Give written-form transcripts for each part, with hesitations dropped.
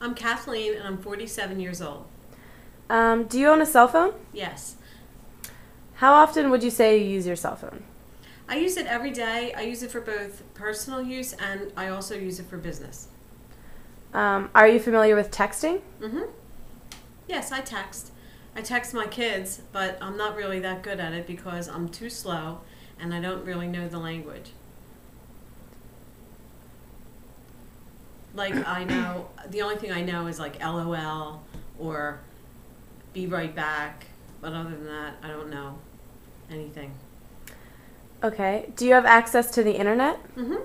I'm Kathleen, and I'm 47 years old. Do you own a cell phone? Yes. How often would you say you use your cell phone? I use it every day. I use it for both personal use and I also use it for business. Are you familiar with texting? Mm-hmm. Yes, I text. I text my kids, but I'm not really that good at it because I'm too slow and I don't really know the language. Like, I know, the only thing I know is like LOL or be right back, but other than that, I don't know anything. Okay. Do you have access to the internet? Mm-hmm.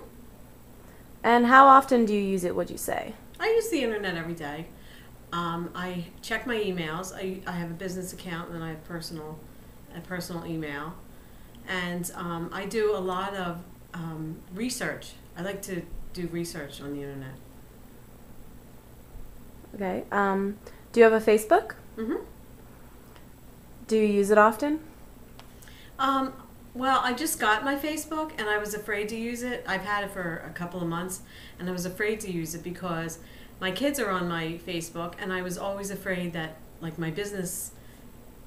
And how often do you use it, would you say? I use the internet every day. I check my emails. I have a business account and then I have a personal email. And I do a lot of research. I like to do research on the internet. Okay. Do you have a Facebook? Mm-hmm. Do you use it often? Um, well, I just got my Facebook and I was afraid to use it. I've had it for a couple of months and I was afraid to use it because my kids are on my Facebook and I was always afraid that like my business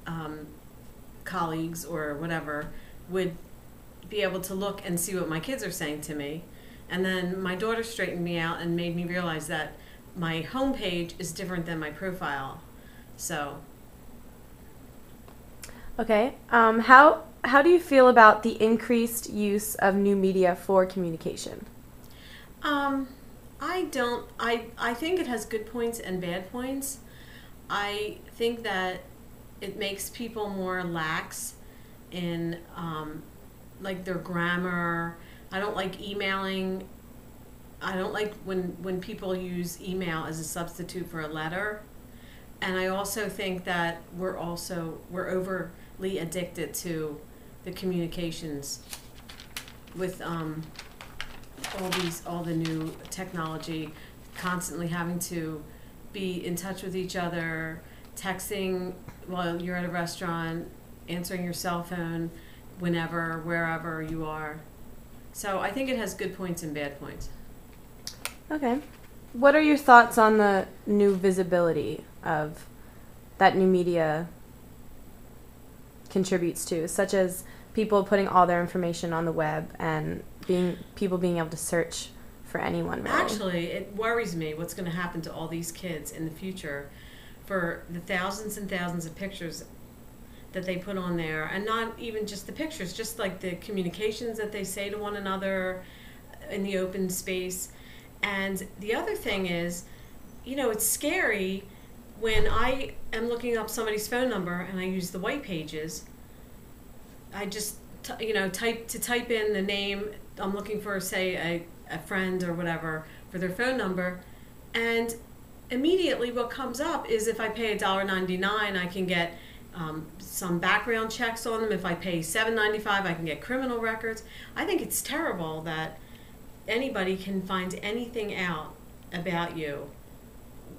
um, colleagues or whatever would be able to look and see what my kids are saying to me. And then my daughter straightened me out and made me realize that my homepage is different than my profile. So Okay. How do you feel about the increased use of new media for communication? Um, I don't. I think it has good points and bad points. I think that it makes people more lax in like their grammar. I don't like emailing. I don't like when people use email as a substitute for a letter. And I also think that we're overly addicted to the communications with all the new technology, constantly having to be in touch with each other, texting while you're at a restaurant, answering your cell phone whenever, wherever you are. So I think it has good points and bad points. Okay. What are your thoughts on the new visibility of that new media contributes to, such as people putting all their information on the web and people being able to search for anyone, really? Actually, it worries me what's going to happen to all these kids in the future for the thousands and thousands of pictures that they put on there, and not even just the pictures, just like the communications that they say to one another in the open space. And the other thing is, it's scary when I am looking up somebody's phone number and I use the white pages. I just, type in the name I'm looking for, say, a friend or whatever, for their phone number. And immediately what comes up is if I pay $1.99, I can get some background checks on them. If I pay $7.95, I can get criminal records. I think it's terrible that anybody can find anything out about you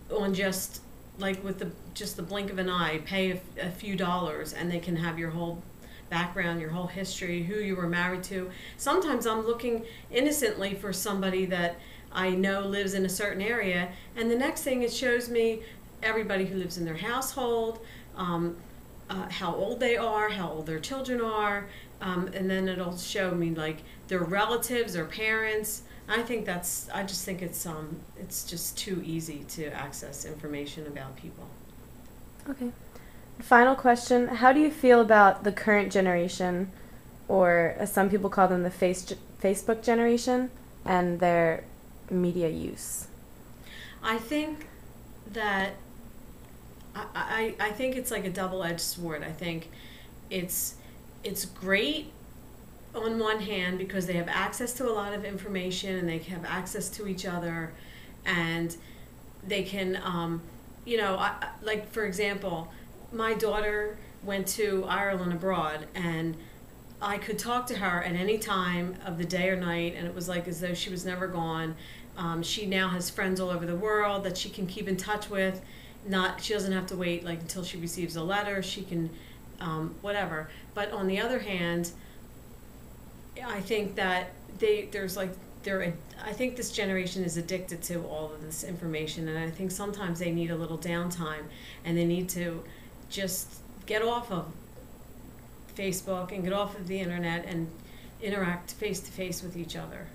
on just like with the blink of an eye. Pay a few dollars and they can have your whole background, your whole history, who you were married to. Sometimes I'm looking innocently for somebody that I know lives in a certain area, and the next thing it shows me everybody who lives in their household, how old they are, how old their children are, and then it'll show me like their relatives, their parents. I just think it's just too easy to access information about people. Okay. Final question. How do you feel about the current generation, or as some people call them, the Facebook generation, and their media use? I think that I think it's like a double-edged sword. I think it's great on one hand because they have access to a lot of information and they have access to each other, and they can like for example, my daughter went to Ireland abroad, and I could talk to her at any time of the day or night, and it was like as though she was never gone. She now has friends all over the world that she can keep in touch with. She doesn't have to wait like until she receives a letter. She can whatever. But on the other hand, I think that there's like I think this generation is addicted to all of this information, and I think sometimes they need a little downtime, and they need to just get off of Facebook and get off of the internet and interact face to face with each other.